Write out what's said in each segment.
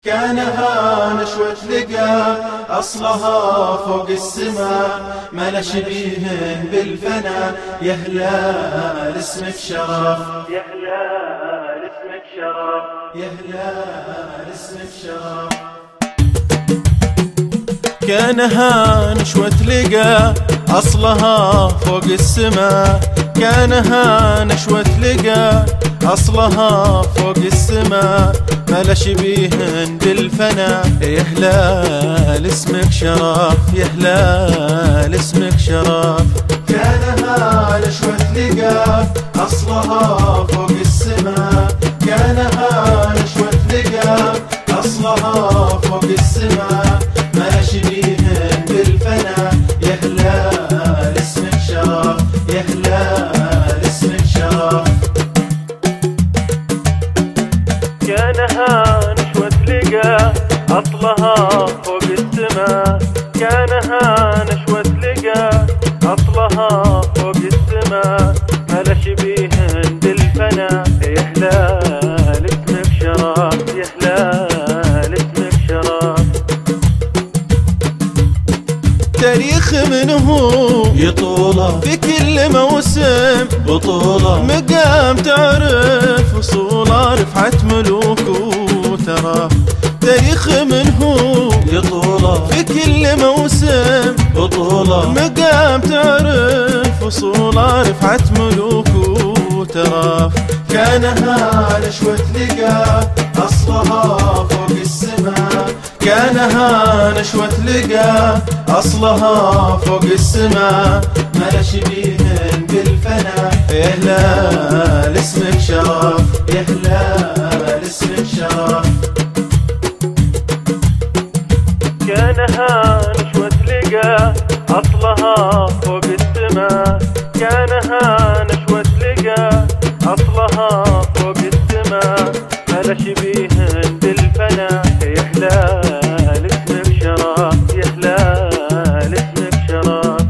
كانها نشوة لقى أصلها فوق السماء، ما شبيه بالفنا. يا هلال اسمك شرف، يا هلال اسمك شرف، يا هلال اسمك شرف. كانها نشوة لقى أصلها فوق السماء، كانها نشوة لقى أصلها فوق السماء، ما شبيه بالفنا. يا هلال اسمك شرف، يا هلال اسمك شرف. كانها نشوة لقى أصلها فوق السماء، كانها نشوة لقى أصلها فوق السماء، ما شبيه بالفنا. يا هلال اسمك شرف، يا هلال اسمك شرف. كانها نشوة لقى أصلها فوق السماء، كانها نشوة لقى أصلها فوق السماء، ما شبيه بالفنا. يا هلال اسمك شرف، يا هلال اسمك شرف. تاريخ منه يطوله في كل موسم بطولة، مقام تعرف وصوله رفعت ملوك وترى. تاريخ منه يطوله في كل موسم بطولة، مقام تعرف وصوله رفعت ملوك وترى. كانها نشوة لقى أصلها فوق السماء، كانها نشوة لقى أصلها فوق السماء، ما شبيه بالفنا. يا هلال اسمك شرف، يا هلال اسمك شرف. كانها نشوة لقى أصلها فوق السماء، كانها نشوة لقى أصلها فوق السماء، ما شبيه بالفنا. يا هلال اسمك شرف، يا هلال اسمك شرف.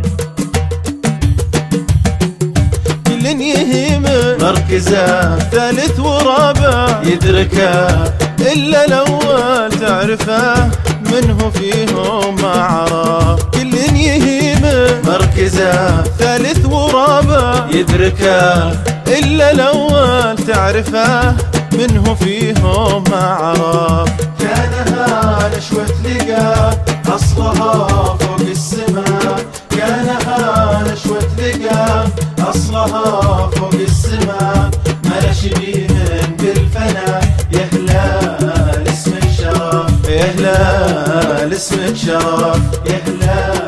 كل يهيم مركزه ثالث ورابع يدركه، إلا الأول تعرفه منه فيهم ما عرف. كل يهيم مركزه ثالث ورابع يدركه، إلا الأول تعرفه منه فيهم ما عرف. كانها نشوة لقى أصلها فوق السماء، كانها نشوة لقى أصلها فوق السماء، ما شبيه بالفنا. يا هلال اسمك شرف، يا هلال اسمك شرف، يا هلال